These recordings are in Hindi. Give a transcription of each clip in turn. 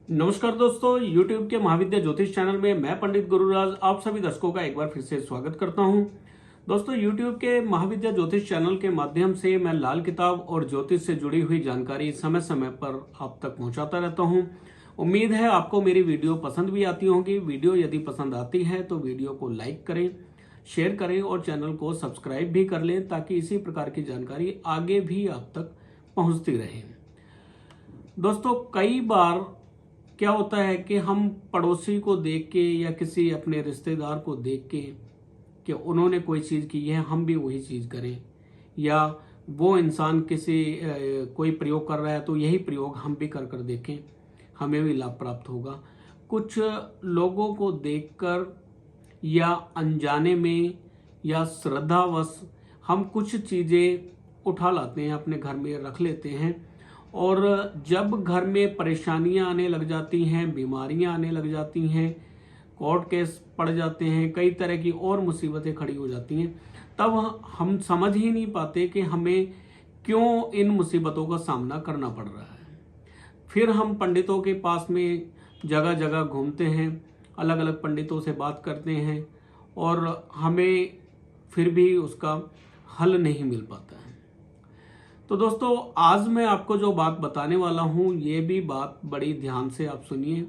नमस्कार दोस्तों, YouTube के महाविद्या ज्योतिष चैनल में मैं पंडित गुरुराज आप सभी दर्शकों का एक बार फिर से स्वागत करता हूं। दोस्तों, YouTube के महाविद्या ज्योतिष चैनल के माध्यम से मैं लाल किताब और ज्योतिष से जुड़ी हुई जानकारी समय समय पर आप तक पहुंचाता रहता हूं। उम्मीद है आपको मेरी वीडियो पसंद भी आती होंगी। वीडियो यदि पसंद आती है तो वीडियो को लाइक करें, शेयर करें और चैनल को सब्सक्राइब भी कर लें ताकि इसी प्रकार की जानकारी आगे भी आप तक पहुंचती रहे। दोस्तों, कई बार क्या होता है कि हम पड़ोसी को देख के या किसी अपने रिश्तेदार को देख के कि उन्होंने कोई चीज़ की है हम भी वही चीज़ करें, या वो इंसान किसी कोई प्रयोग कर रहा है तो यही प्रयोग हम भी कर कर देखें, हमें भी लाभ प्राप्त होगा। कुछ लोगों को देखकर या अनजाने में या श्रद्धावश हम कुछ चीज़ें उठा लाते हैं, अपने घर में रख लेते हैं, और जब घर में परेशानियां आने लग जाती हैं, बीमारियां आने लग जाती हैं, कोर्ट केस पड़ जाते हैं, कई तरह की और मुसीबतें खड़ी हो जाती हैं, तब हम समझ ही नहीं पाते कि हमें क्यों इन मुसीबतों का सामना करना पड़ रहा है। फिर हम पंडितों के पास में जगह जगह घूमते हैं, अलग अलग पंडितों से बात करते हैं और हमें फिर भी उसका हल नहीं मिल पाता है। तो दोस्तों, आज मैं आपको जो बात बताने वाला हूँ ये भी बात बड़ी ध्यान से आप सुनिए,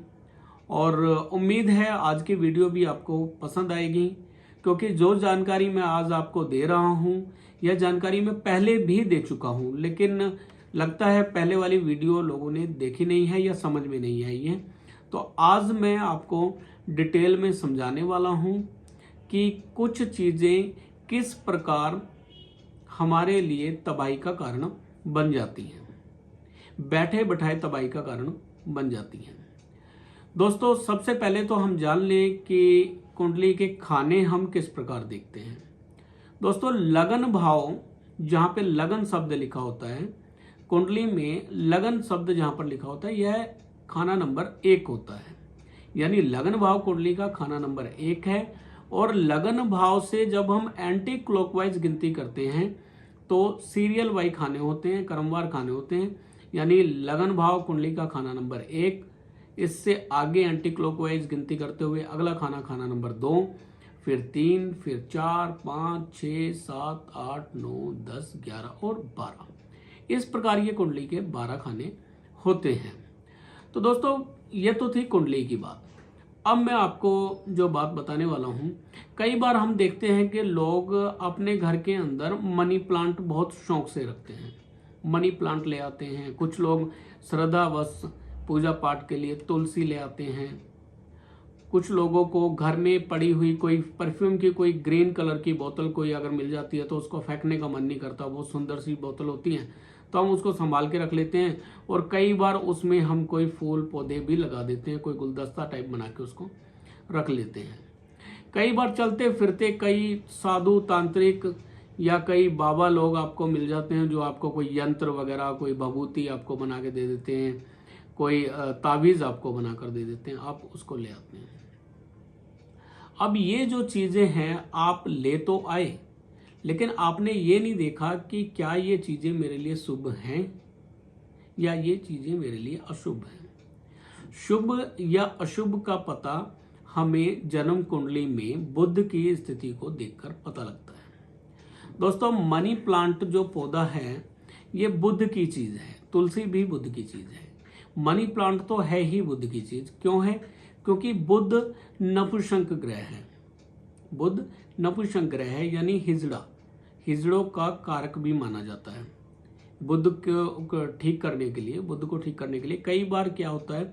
और उम्मीद है आज की वीडियो भी आपको पसंद आएगी, क्योंकि जो जानकारी मैं आज आपको दे रहा हूँ यह जानकारी मैं पहले भी दे चुका हूँ, लेकिन लगता है पहले वाली वीडियो लोगों ने देखी नहीं है या समझ में नहीं आई है। तो आज मैं आपको डिटेल में समझाने वाला हूँ कि कुछ चीज़ें किस प्रकार हमारे लिए तबाही का कारण बन जाती हैं, बैठे बैठाए तबाही का कारण बन जाती हैं। दोस्तों, सबसे पहले तो हम जान लें कि कुंडली के खाने हम किस प्रकार देखते हैं। दोस्तों, लगन भाव, जहां पे लगन शब्द लिखा होता है, कुंडली में लगन शब्द जहां पर लिखा होता है यह खाना नंबर 1 होता है। यानी लगन भाव कुंडली का खाना नंबर 1 है, और लगन भाव से जब हम एंटी क्लॉकवाइज गिनती करते हैं तो सीरियल वाई खाने होते हैं, क्रमवार खाने होते हैं। यानी लगन भाव कुंडली का खाना नंबर 1, इससे आगे एंटी क्लॉकवाइज गिनती करते हुए अगला खाना खाना नंबर 2, फिर 3, फिर 4, 5, 6, 7, 8, 9, 10, 11 और 12। इस प्रकार ये कुंडली के 12 खाने होते हैं। तो दोस्तों, ये तो थी कुंडली की बात। अब मैं आपको जो बात बताने वाला हूँ, कई बार हम देखते हैं कि लोग अपने घर के अंदर मनी प्लांट बहुत शौक से रखते हैं, मनी प्लांट ले आते हैं। कुछ लोग श्रद्धावश पूजा पाठ के लिए तुलसी ले आते हैं। कुछ लोगों को घर में पड़ी हुई कोई परफ्यूम की कोई ग्रीन कलर की बोतल कोई अगर मिल जाती है तो उसको फेंकने का मन नहीं करता, वो सुंदर सी बोतल होती है तो हम उसको संभाल के रख लेते हैं, और कई बार उसमें हम कोई फूल पौधे भी लगा देते हैं, कोई गुलदस्ता टाइप बना के उसको रख लेते हैं। कई बार चलते फिरते कई साधु तांत्रिक या कई बाबा लोग आपको मिल जाते हैं जो आपको कोई यंत्र वगैरह, कोई भभूति आपको बना के दे देते हैं, कोई ताबीज आपको बना कर दे देते हैं, आप उसको ले आते हैं। अब ये जो चीजें हैं आप ले तो आए, लेकिन आपने ये नहीं देखा कि क्या ये चीजें मेरे लिए शुभ हैं या ये चीजें मेरे लिए अशुभ हैं। शुभ या अशुभ का पता हमें जन्म कुंडली में बुध की स्थिति को देखकर पता लगता है। दोस्तों, मनी प्लांट जो पौधा है ये बुध की चीज है, तुलसी भी बुध की चीज है, मनी प्लांट तो है ही बुध की चीज। क्यों है? क्योंकि बुध नपुंसक ग्रह है। बुध नपुंसक ग्रह है, यानी हिजड़ों का कारक भी माना जाता है। बुध को ठीक करने के लिए, बुध को ठीक करने के लिए कई बार क्या होता है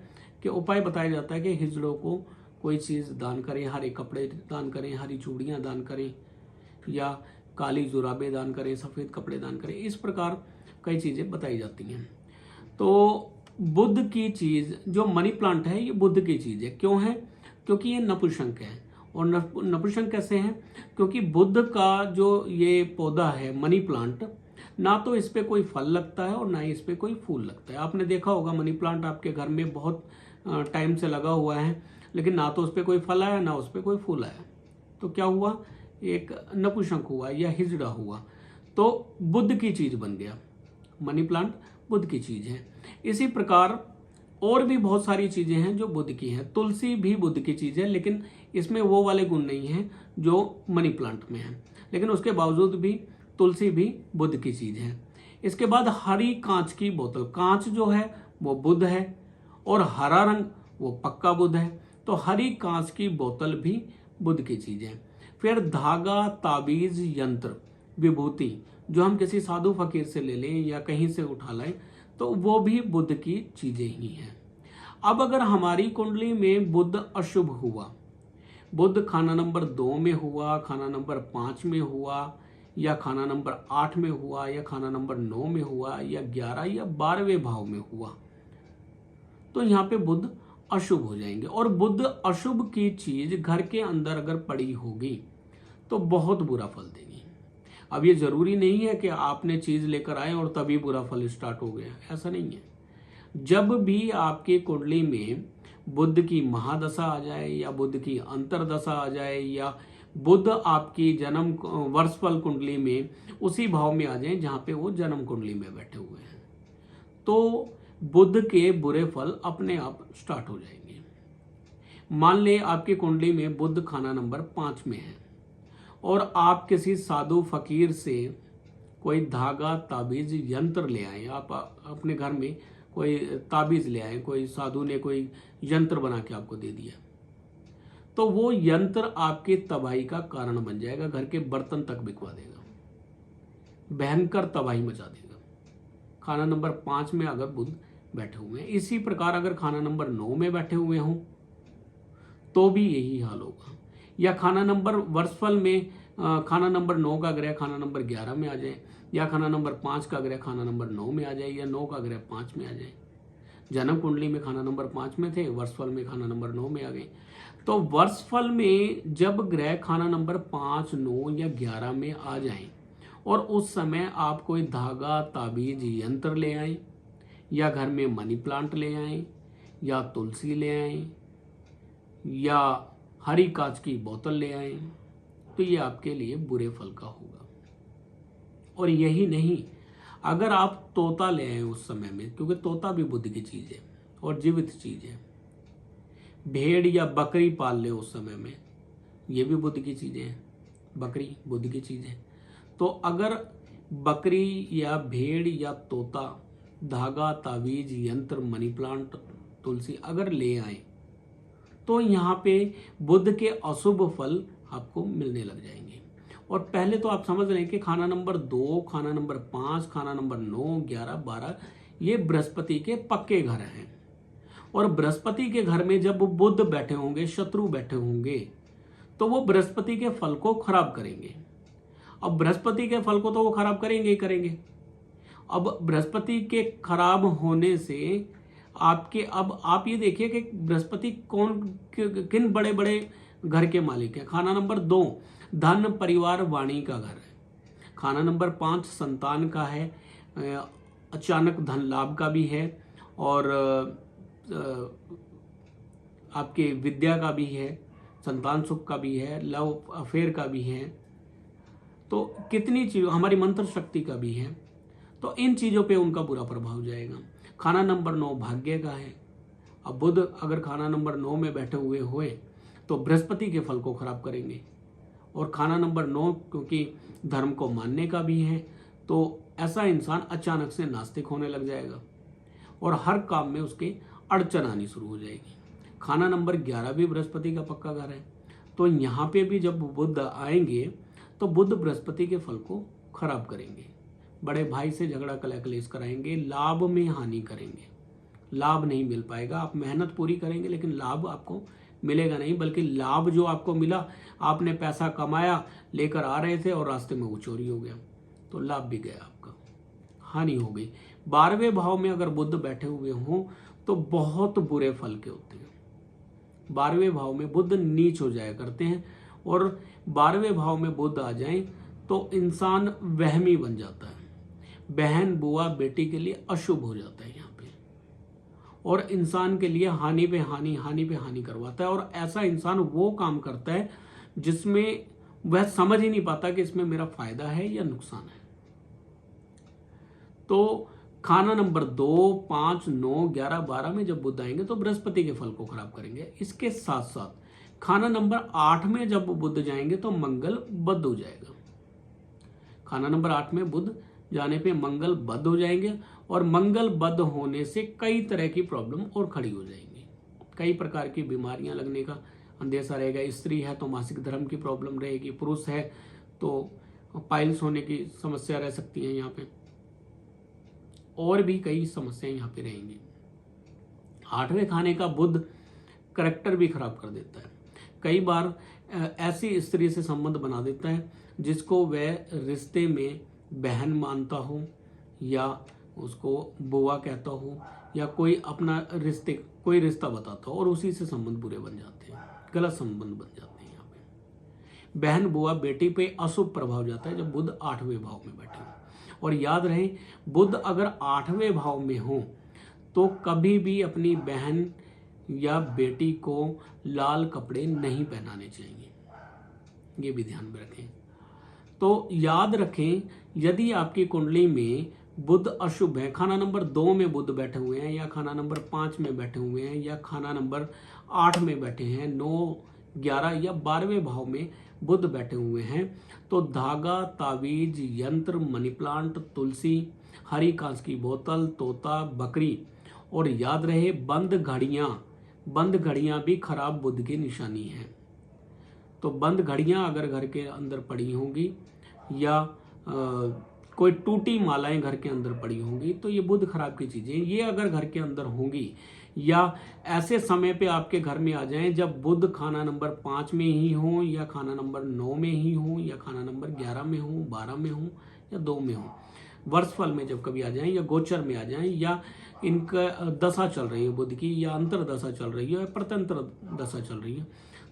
कि उपाय बताया जाता है कि हिजड़ों को कोई चीज दान करें, हरे कपड़े दान करें, हरी चूड़ियां दान करें, या काली जुराबे दान करें, सफेद कपड़े दान करें। इस प्रकार कई चीजें बताई जाती हैं। तो बुध की चीज जो मनी प्लांट है ये बुध की चीज है। क्यों है? क्योंकि ये नपुंसक है। और नपुंसक कैसे है? क्योंकि बुध का जो ये पौधा है मनी प्लांट, ना तो इस पे कोई फल लगता है और ना ही इस पे कोई फूल लगता है। आपने देखा होगा मनी प्लांट आपके घर में बहुत टाइम से लगा हुआ है, लेकिन ना तो उस पे कोई फल आया ना उस पे कोई फूल आया। तो क्या हुआ? एक नपुंसक हुआ या हिजड़ा हुआ। तो बुध की चीज बन गया, मनी प्लांट बुध की चीज है। इसी प्रकार और भी बहुत सारी चीजें हैं जो बुध की हैं। तुलसी भी बुध की चीज है, लेकिन इसमें वो वाले गुण नहीं है जो मनी प्लांट में है, लेकिन उसके बावजूद भी तुलसी भी बुध की चीज है। इसके बाद हरी कांच की बोतल, कांच जो है वो बुध है और हरा रंग वो पक्का बुध है, तो हरी कांच की बोतल भी बुध की चीज है। फिर धागा, ताबीज, यंत्र, विभूति जो हम किसी साधु फकीर से ले लें या कहीं से उठा लें तो वो भी बुध की चीजें ही हैं। अब अगर हमारी कुंडली में बुध अशुभ हुआ, बुध खाना नंबर 2 में हुआ, खाना नंबर 5 में हुआ, या खाना नंबर 8 में हुआ, या खाना नंबर 9 में हुआ, या 11 या 12वें भाव में हुआ, तो यहाँ पे बुध अशुभ हो जाएंगे। और बुध अशुभ की चीज घर के अंदर अगर पड़ी होगी तो बहुत बुरा फल देगी। अब ये जरूरी नहीं है कि आपने चीज लेकर आए और तभी बुरा फल स्टार्ट हो गया, ऐसा नहीं है। जब भी आपकी कुंडली में बुध की महादशा आ जाए या बुध की अंतरदशा आ जाए या बुध आपकी जन्म वर्षफल कुंडली में उसी भाव में आ जाए जहां पे वो जन्म कुंडली में बैठे हुए हैं, तो बुध के बुरे फल अपने आप स्टार्ट हो जाएंगे। मान ले आपकी कुंडली में बुध खाना नंबर 5 में है और आप किसी साधु फकीर से कोई धागा, ताबीज, यंत्र ले आए, आप अपने घर में कोई ताबीज ले आए, कोई साधु ने कोई यंत्र बना के आपको दे दिया, तो वो यंत्र आपकी तबाही का कारण बन जाएगा, घर के बर्तन तक बिकवा देगा, भयंकर तबाही मचा देगा। खाना नंबर 5 में अगर बुध बैठे हुए हैं, इसी प्रकार अगर खाना नंबर 9 में बैठे हुए हों तो भी यही हाल होगा। या खाना नंबर वर्षफल में खाना नंबर 9 का ग्रह खाना नंबर 11 में आ जाए, या खाना नंबर 5 का ग्रह खाना नंबर 9 में आ जाए, या 9 का ग्रह 5 में आ जाए। जन्म कुंडली में खाना नंबर 5 में थे, वर्षफल में खाना नंबर 9 में आ गए। तो वर्षफल में जब ग्रह खाना नंबर 5, 9 या 11 में आ जाएं और उस समय आप कोई धागा, ताबीज, यंत्र ले आए, या घर में मनी प्लांट ले आए, या तुलसी ले आए, या हरी कांच की बोतल ले आए, तो ये आपके लिए बुरे फल का होगा। और यही नहीं, अगर आप तोता ले आए उस समय में, क्योंकि तोता भी बुध की चीज है और जीवित चीज है, भेड़ या बकरी पाल ले उस समय में, ये भी बुध की चीजें हैं, बकरी बुध की चीज है। तो अगर बकरी या भेड़ या तोता धागा, ताबीज, यंत्र, मनी प्लांट, तुलसी अगर ले आए तो यहाँ पे बुध के अशुभ फल आपको मिलने लग जाएंगे। और पहले तो आप समझ रहे हैं कि खाना नंबर 2, खाना नंबर 5, खाना नंबर 9, 11, 12 ये बृहस्पति के पक्के घर हैं। और बृहस्पति के घर में जब बुध बैठे होंगे, शत्रु बैठे होंगे, तो वो बृहस्पति के फल को खराब करेंगे। अब बृहस्पति के फल को तो वो खराब करेंगे ही करेंगे। अब बृहस्पति के खराब होने से आपके, अब आप ये देखिए कि बृहस्पति किन बड़े बड़े घर के मालिक है। खाना नंबर 2 धन, परिवार, वाणी का घर है। खाना नंबर 5 संतान का है, अचानक धन लाभ का भी है, और आपके विद्या का भी है, संतान सुख का भी है, लव अफेयर का भी है, तो कितनी चीज, हमारी मंत्र शक्ति का भी है। तो इन चीजों पे उनका बुरा प्रभाव जाएगा। खाना नंबर 9 भाग्य का है। अब बुध अगर खाना नंबर 9 में बैठे हुए तो बृहस्पति के फल को खराब करेंगे। और खाना नंबर 9 क्योंकि धर्म को मानने का भी है, तो ऐसा इंसान अचानक से नास्तिक होने लग जाएगा और हर काम में उसके अड़चन आनी शुरू हो जाएगी। खाना नंबर 11 भी बृहस्पति का पक्का घर है, तो यहाँ पे भी जब बुध आएंगे तो बुध बृहस्पति के फल को खराब करेंगे, बड़े भाई से झगड़ा कलेश कराएंगे, लाभ में हानि करेंगे, लाभ नहीं मिल पाएगा। आप मेहनत पूरी करेंगे लेकिन लाभ आपको मिलेगा नहीं, बल्कि लाभ जो आपको मिला, आपने पैसा कमाया, लेकर आ रहे थे और रास्ते में वो चोरी हो गया, तो लाभ भी गया, आपका हानि हो गई। 12वें भाव में अगर बुध बैठे हुए हों तो बहुत बुरे फल के होते हैं। 12वें भाव में बुध नीच हो जाया करते हैं, और 12वें भाव में बुध आ जाए तो इंसान वहमी बन जाता है, बहन, बुआ, बेटी के लिए अशुभ हो जाता है यहाँ पे, और इंसान के लिए हानि पे हानि, हानि पे हानि करवाता है। और ऐसा इंसान वो काम करता है जिसमें वह समझ ही नहीं पाता कि इसमें मेरा फायदा है या नुकसान है। तो खाना नंबर 2, 5, 9, 11, 12 में जब बुध आएंगे तो बृहस्पति के फल को खराब करेंगे। इसके साथ साथ खाना नंबर 8 में जब बुध जाएंगे तो मंगल बद हो जाएगा। खाना नंबर 8 में बुध जाने पे मंगल बद हो जाएंगे और मंगल बद होने से कई तरह की प्रॉब्लम और खड़ी हो जाएंगी। कई प्रकार की बीमारियां लगने का अंदेशा रहेगा। स्त्री है तो मासिक धर्म की प्रॉब्लम रहेगी, पुरुष है तो पाइल्स होने की समस्या रह सकती है यहाँ पे, और भी कई समस्याएं यहाँ पे रहेंगी। 8वें खाने का बुध करैक्टर भी खराब कर देता है। कई बार ऐसी स्त्री से संबंध बना देता है जिसको वह रिश्ते में बहन मानता हो या उसको बुआ कहता हो या कोई अपना कोई रिश्ता बताता हो और उसी से संबंध बुरे बन जाते हैं, गलत संबंध बन जाते हैं। यहाँ पे बहन बुआ बेटी पे अशुभ प्रभाव जाता है जब बुध 8वें भाव में बैठे हो। और याद रहे, बुध अगर 8वें भाव में हो तो कभी भी अपनी बहन या बेटी को लाल कपड़े नहीं पहनाने चाहिए, ये भी ध्यान में रखें। तो याद रखें, यदि आपकी कुंडली में बुध अशुभ है, खाना नंबर 2 में बुध बैठे हुए हैं या खाना नंबर 5 में बैठे हुए हैं या खाना नंबर 8 में बैठे हैं, 9, 11 या 12वें भाव में बुध बैठे हुए हैं, तो धागा, तावीज, यंत्र, मनी प्लांट, तुलसी, हरी कांच की बोतल, तोता, बकरी और याद रहे बंद घड़ियां भी खराब बुध की निशानी है। तो बंद घड़ियां अगर घर के अंदर पड़ी होंगी या कोई टूटी मालाएं घर के अंदर पड़ी होंगी तो ये बुध खराब की चीजें, ये अगर घर के अंदर होंगी या ऐसे समय पे आपके घर में आ जाएं जब बुध खाना नंबर 5 में ही हो या खाना नंबर 9 में ही हो या खाना नंबर 11 में हो, 12 में हो या 2 में हो, वर्षफल में जब कभी आ जाएं या गोचर में आ जाएं या इनका दशा चल रही है बुध की या अंतर दशा चल रही है या प्रत्यंतर दशा चल रही है,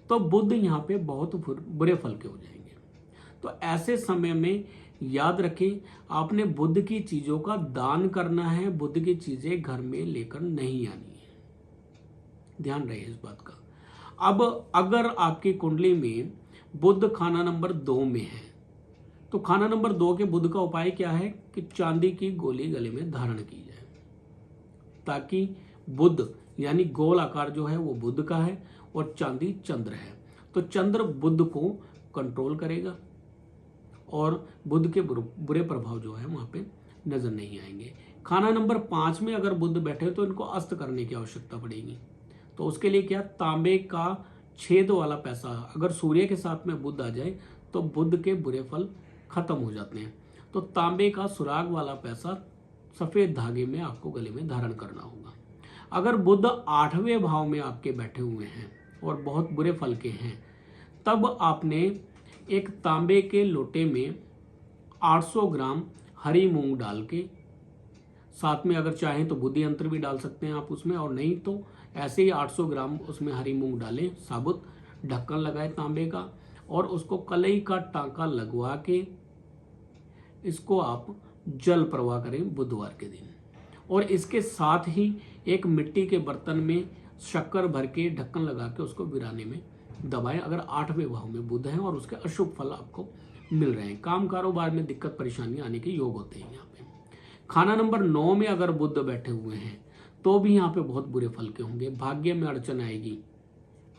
तो बुध यहाँ पे बहुत बुरे फल के हो जाएंगे। तो ऐसे समय में याद रखें, आपने बुध की चीजों का दान करना है, बुध की चीजें घर में लेकर नहीं आनी है, ध्यान रहे इस बात का। अब अगर आपकी कुंडली में बुध खाना नंबर 2 में है तो खाना नंबर 2 के बुध का उपाय क्या है कि चांदी की गोली गले में धारण की जाए, ताकि बुध यानी गोल आकार जो है वो बुध का है और चांदी चंद्र है, तो चंद्र बुध को कंट्रोल करेगा और बुध के बुरे प्रभाव जो है वहां पे नजर नहीं आएंगे। खाना नंबर 5 में अगर बुध बैठे तो इनको अस्त करने की आवश्यकता पड़ेगी। तो उसके लिए क्या, तांबे का छेद वाला पैसा, अगर सूर्य के साथ में बुध आ जाए तो बुध के बुरे फल खत्म हो जाते हैं। तो तांबे का सुराग वाला पैसा सफेद धागे में आपको गले में धारण करना होगा। अगर बुध 8वें भाव में आपके बैठे हुए हैं और बहुत बुरे फल के हैं, तब आपने एक तांबे के लोटे में 800 ग्राम हरी मूंग डाल के, साथ में अगर चाहें तो बुद्धि यंत्र भी डाल सकते हैं आप उसमें, और नहीं तो ऐसे ही 800 ग्राम उसमें हरी मूंग डालें साबुत, ढक्कन लगाए तांबे का और उसको कलई का टांका लगवा के इसको आप जल प्रवाह करें बुधवार के दिन। और इसके साथ ही एक मिट्टी के बर्तन में शक्कर भर के ढक्कन लगा के उसको वीराने में दबाएं अगर 8वें भाव में बुध है और उसके अशुभ फल आपको मिल रहे हैं। काम कारोबार में दिक्कत परेशानी आने के योग होते हैं यहाँ पे। खाना नंबर 9 में अगर बुध बैठे हुए हैं तो भी यहाँ पे बहुत बुरे फल के होंगे। भाग्य में अड़चन आएगी,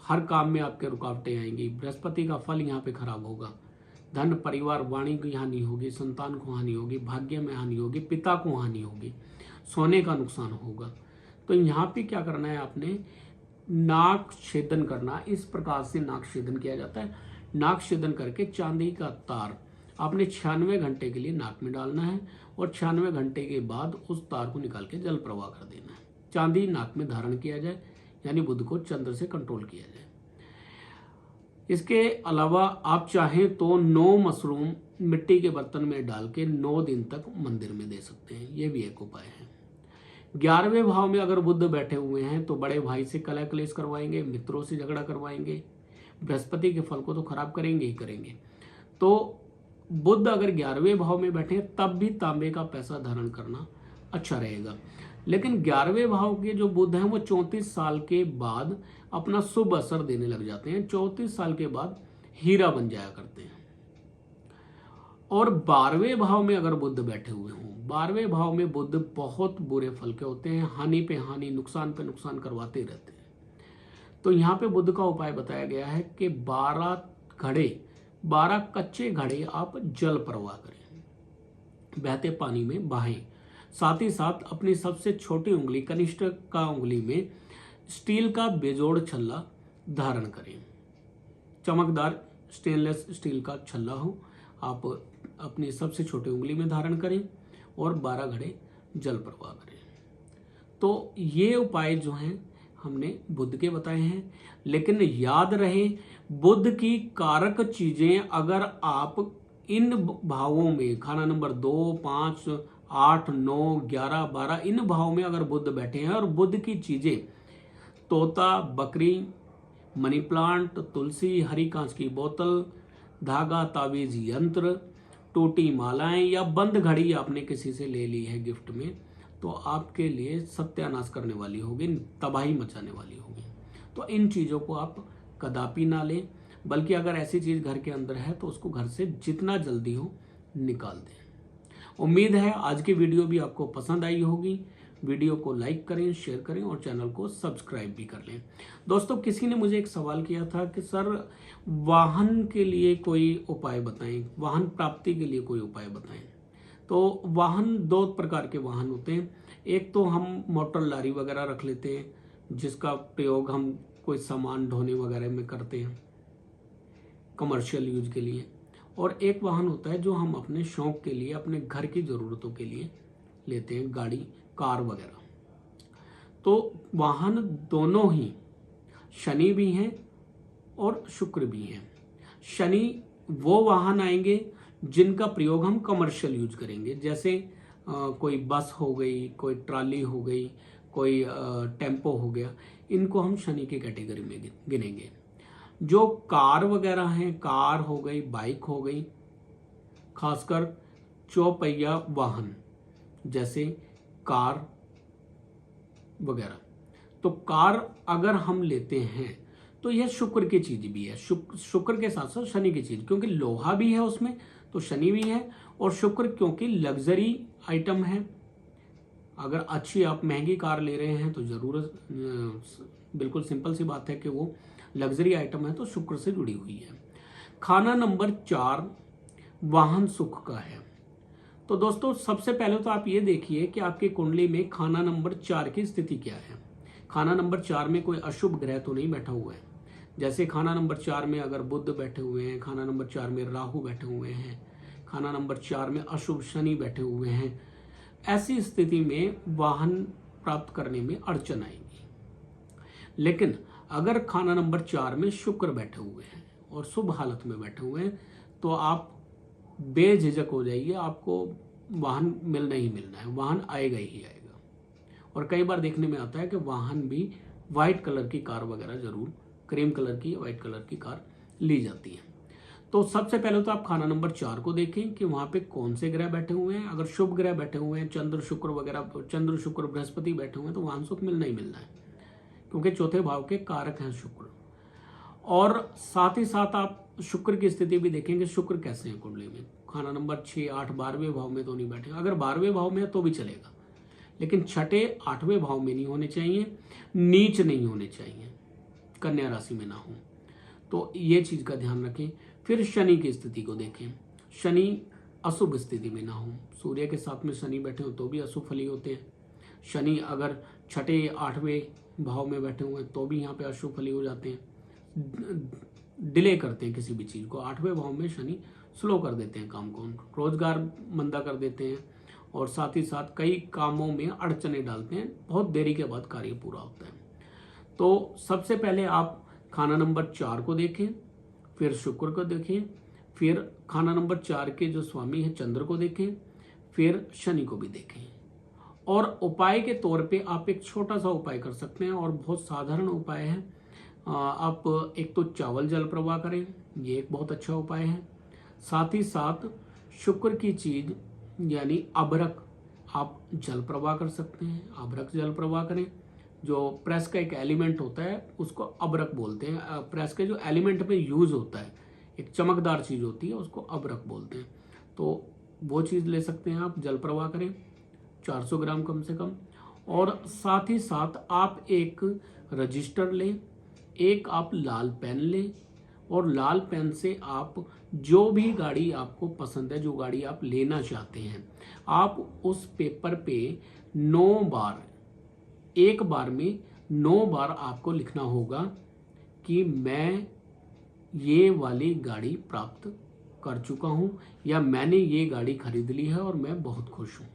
हर काम में आपके रुकावटें आएंगी, बृहस्पति का फल यहाँ पे खराब होगा, धन परिवार वाणी की हानि होगी, संतान को हानि होगी, भाग्य में हानि होगी, पिता को हानि होगी, सोने का नुकसान होगा। तो यहाँ पे क्या करना है, आपने नाक छेदन करना। इस प्रकार से नाक छेदन किया जाता है। नाक छेदन करके चांदी का तार आपने 96 घंटे के लिए नाक में डालना है और 96 घंटे के बाद उस तार को निकाल के जल प्रवाह कर देना है। चांदी नाक में धारण किया जाए, यानी बुध को चंद्र से कंट्रोल किया जाए। इसके अलावा आप चाहें तो 9 मशरूम मिट्टी के बर्तन में डाल के 9 दिन तक मंदिर में दे सकते हैं, यह भी एक उपाय है। 11वें भाव में अगर बुध बैठे हुए हैं तो बड़े भाई से कलह क्लेश करवाएंगे, मित्रों से झगड़ा करवाएंगे, बृहस्पति के फल को तो खराब करेंगे ही करेंगे। तो बुध अगर 11वें भाव में बैठे तब भी तांबे का पैसा धारण करना अच्छा रहेगा। लेकिन 11वें भाव के जो बुध हैं वो 34 साल के बाद अपना शुभ असर देने लग जाते हैं। 34 साल के बाद हीरा बन जाया करते हैं। और 12वें भाव में अगर बुध बैठे हुए हों, 12वें भाव में बुध बहुत बुरे फल के होते हैं, हानि पे हानि, नुकसान पे नुकसान करवाते रहते हैं। तो यहाँ पे बुध का उपाय बताया गया है कि 12 कच्चे घड़े आप जल प्रवाह करें, बहते पानी में बहाएं। साथ ही साथ अपनी सबसे छोटी उंगली, कनिष्ठ का उंगली में स्टील का बेजोड़ छल्ला धारण करें। चमकदार स्टेनलेस स्टील का छल्ला हो, आप अपनी सबसे छोटी उंगली में धारण करें और 12 घड़े जल प्रवाह करें। तो ये उपाय जो हैं हमने बुध के बताए हैं, लेकिन याद रहे बुध की कारक चीजें अगर आप इन भावों में, खाना नंबर 2, 5, 8, 9, 11, 12, इन भावों में अगर बुध बैठे हैं और बुध की चीजें तोता, बकरी, मनी प्लांट, तुलसी, हरी कांच की बोतल, धागा, तावीज, यंत्र, टूटी मालाएं या बंद घड़ी आपने किसी से ले ली है गिफ्ट में, तो आपके लिए सत्यानाश करने वाली होगी, तबाही मचाने वाली होगी। तो इन चीज़ों को आप कदापि ना लें, बल्कि अगर ऐसी चीज़ घर के अंदर है तो उसको घर से जितना जल्दी हो निकाल दें। उम्मीद है आज की वीडियो भी आपको पसंद आई होगी। वीडियो को लाइक करें, शेयर करें और चैनल को सब्सक्राइब भी कर लें। दोस्तों, किसी ने मुझे एक सवाल किया था कि सर वाहन के लिए कोई उपाय बताएं, वाहन प्राप्ति के लिए कोई उपाय बताएं। तो वाहन 2 प्रकार के वाहन होते हैं। एक तो हम मोटर लारी वगैरह रख लेते हैं, जिसका प्रयोग हम कोई सामान ढोने वगैरह में करते हैं कमर्शियल यूज के लिए। और एक वाहन होता है जो हम अपने शौक के लिए, अपने घर की ज़रूरतों के लिए लेते हैं, गाड़ी, कार वगैरह। तो वाहन दोनों ही शनि भी हैं और शुक्र भी हैं। शनि वो वाहन आएंगे जिनका प्रयोग हम कमर्शियल यूज करेंगे, जैसे कोई बस हो गई, कोई ट्राली हो गई, कोई टेम्पो हो गया, इनको हम शनि की कैटेगरी में गिनेंगे। जो कार वगैरह हैं, कार हो गई, बाइक हो गई, खासकर चौपहिया वाहन जैसे कार वगैरह, तो कार अगर हम लेते हैं तो यह शुक्र की चीज भी है। शुक्र के साथ साथ शनि की चीज, क्योंकि लोहा भी है उसमें तो शनि भी है, और शुक्र क्योंकि लग्जरी आइटम है। अगर अच्छी आप महंगी कार ले रहे हैं तो जरूर बिल्कुल सिंपल सी बात है कि वो लग्जरी आइटम है, तो शुक्र से जुड़ी हुई है। खाना नंबर 4 वाहन सुख का है। तो दोस्तों, सबसे पहले तो आप ये देखिए कि आपकी कुंडली में खाना नंबर 4 की स्थिति क्या है। खाना नंबर 4 में कोई अशुभ ग्रह तो नहीं बैठा हुआ है। जैसे खाना नंबर 4 में अगर बुध बैठे हुए हैं, खाना नंबर 4 में राहु बैठे हुए हैं, खाना नंबर 4 में अशुभ शनि बैठे हुए हैं, ऐसी स्थिति में वाहन प्राप्त करने में अड़चन आएगी। लेकिन अगर खाना नंबर 4 में शुक्र बैठे हुए हैं और शुभ हालत में बैठे हुए हैं, तो आप बेझिझक हो जाइए, आपको वाहन मिलना ही मिलना है, वाहन आएगा ही आएगा। और कई बार देखने में आता है कि वाहन भी व्हाइट कलर की कार वगैरह जरूर, क्रीम कलर की, व्हाइट कलर की कार ली जाती है। तो सबसे पहले तो आप खाना नंबर 4 को देखें कि वहां पे कौन से ग्रह बैठे हुए हैं। अगर शुभ ग्रह बैठे हुए हैं, चंद्र शुक्र वगैरह, चंद्र शुक्र बृहस्पति बैठे हुए हैं, तो वाहन सुख मिलना ही मिलना है, क्योंकि चौथे भाव के कारक हैं शुक्र। और साथ ही साथ आप शुक्र की स्थिति भी देखेंगे, शुक्र कैसे हैं कुंडली में। खाना नंबर 6, 8, 12वें भाव में तो नहीं बैठे। अगर 12वें भाव में है तो भी चलेगा, लेकिन 6ठे, 8वें भाव में नहीं होने चाहिए, नीच नहीं होने चाहिए, कन्या राशि में ना हो। तो ये चीज का ध्यान रखें। फिर शनि की स्थिति को देखें, शनि अशुभ स्थिति में ना हो। सूर्य के साथ में शनि बैठे हो तो भी अशुभ फली होते हैं। शनि अगर 6ठे, 8वें भाव में बैठे हुए हैं तो भी यहाँ पे अशुभ फली हो जाते हैं, डिले करते हैं किसी भी चीज को। 8वें भाव में शनि स्लो कर देते हैं काम को, रोजगार मंदा कर देते हैं, और साथ ही साथ कई कामों में अड़चने डालते हैं, बहुत देरी के बाद कार्य पूरा होता है। तो सबसे पहले आप खाना नंबर 4 को देखें, फिर शुक्र को देखें, फिर खाना नंबर 4 के जो स्वामी है चंद्र को देखें, फिर शनि को भी देखें। और उपाय के तौर पे आप एक छोटा सा उपाय कर सकते हैं, और बहुत साधारण उपाय है। आप एक तो चावल जल प्रवाह करें, ये एक बहुत अच्छा उपाय है। साथ ही साथ शुक्र की चीज यानी अभ्रक आप जल प्रवाह कर सकते हैं, अभ्रक जल प्रवाह करें। जो प्रेस का एक एलिमेंट होता है उसको अभ्रक बोलते हैं। प्रेस के जो एलिमेंट में यूज होता है, एक चमकदार चीज होती है, उसको अभ्रक बोलते हैं। तो वो चीज़ ले सकते हैं आप, जल प्रवाह करें 400 ग्राम कम से कम। और साथ ही साथ आप एक रजिस्टर लें, एक आप लाल पेन लें, और लाल पेन से आप जो भी गाड़ी आपको पसंद है, जो गाड़ी आप लेना चाहते हैं, आप उस पेपर पे 9 बार, एक बार में 9 बार आपको लिखना होगा कि मैं ये वाली गाड़ी प्राप्त कर चुका हूं, या मैंने ये गाड़ी खरीद ली है और मैं बहुत खुश हूं।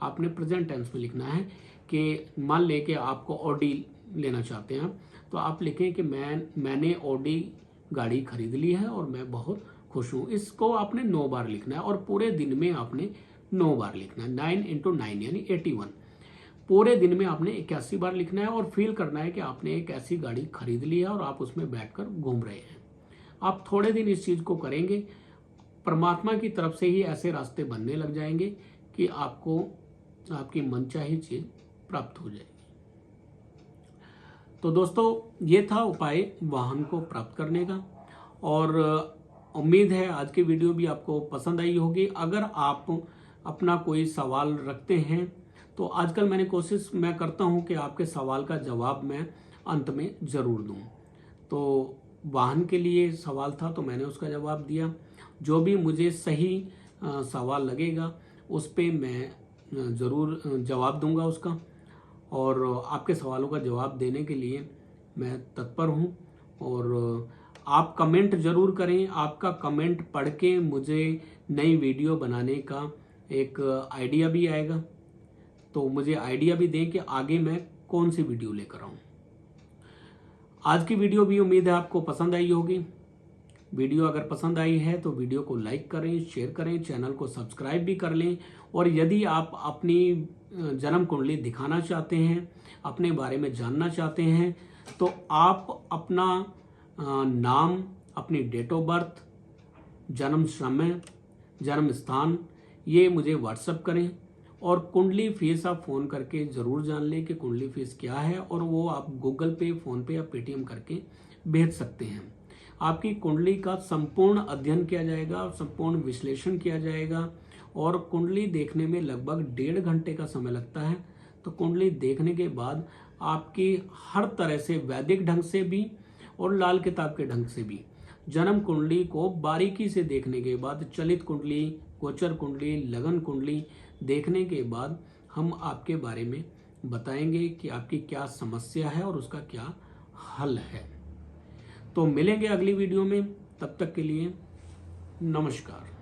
आपने प्रेजेंट टेंस में लिखना है कि मान ले कि आपको ऑडी लेना चाहते हैं, तो आप लिखें कि मैंने ऑडी गाड़ी खरीद ली है और मैं बहुत खुश हूं। इसको आपने 9 बार लिखना है, और पूरे दिन में आपने 9 बार लिखना है। 9 × 9 यानी 81। पूरे दिन में आपने 81 बार लिखना है और फील करना है कि आपने एक ऐसी गाड़ी खरीद ली है और आप उसमें बैठकर घूम रहे हैं। आप थोड़े दिन इस चीज को करेंगे, परमात्मा की तरफ से ही ऐसे रास्ते बनने लग जाएंगे कि आपको आपकी मनचाही चीज प्राप्त हो जाएगी। तो दोस्तों, ये था उपाय वाहन को प्राप्त करने का, और उम्मीद है आज की वीडियो भी आपको पसंद आई होगी। अगर आप अपना कोई सवाल रखते हैं तो आजकल मैं करता हूं कि आपके सवाल का जवाब मैं अंत में जरूर दूं। तो वाहन के लिए सवाल था तो मैंने उसका जवाब दिया। जो भी मुझे सही सवाल लगेगा उस पे मैं ज़रूर जवाब दूंगा उसका, और आपके सवालों का जवाब देने के लिए मैं तत्पर हूं। और आप कमेंट ज़रूर करें। आपका कमेंट पढ़ के मुझे नई वीडियो बनाने का एक आइडिया भी आएगा, तो मुझे आइडिया भी दें कि आगे मैं कौन सी वीडियो लेकर आऊं। आज की वीडियो भी उम्मीद है आपको पसंद आई होगी। वीडियो अगर पसंद आई है तो वीडियो को लाइक करें, शेयर करें, चैनल को सब्सक्राइब भी कर लें। और यदि आप अपनी जन्म कुंडली दिखाना चाहते हैं, अपने बारे में जानना चाहते हैं, तो आप अपना नाम, अपनी डेट ऑफ बर्थ, जन्म समय, जन्म स्थान, ये मुझे व्हाट्सएप करें। और कुंडली फीस आप फ़ोन करके ज़रूर जान लें कि कुंडली फीस क्या है, और वो आप गूगल पे, फ़ोन पे या पेटीएम करके भेज सकते हैं। आपकी कुंडली का संपूर्ण अध्ययन किया जाएगा, संपूर्ण विश्लेषण किया जाएगा, और कुंडली देखने में लगभग 1.5 घंटे का समय लगता है। तो कुंडली देखने के बाद आपकी हर तरह से, वैदिक ढंग से भी और लाल किताब के ढंग से भी, जन्म कुंडली को बारीकी से देखने के बाद, चलित कुंडली, गोचर कुंडली, लगन कुंडली देखने के बाद हम आपके बारे में बताएंगे कि आपकी क्या समस्या है और उसका क्या हल है। तो मिलेंगे अगली वीडियो में, तब तक के लिए नमस्कार।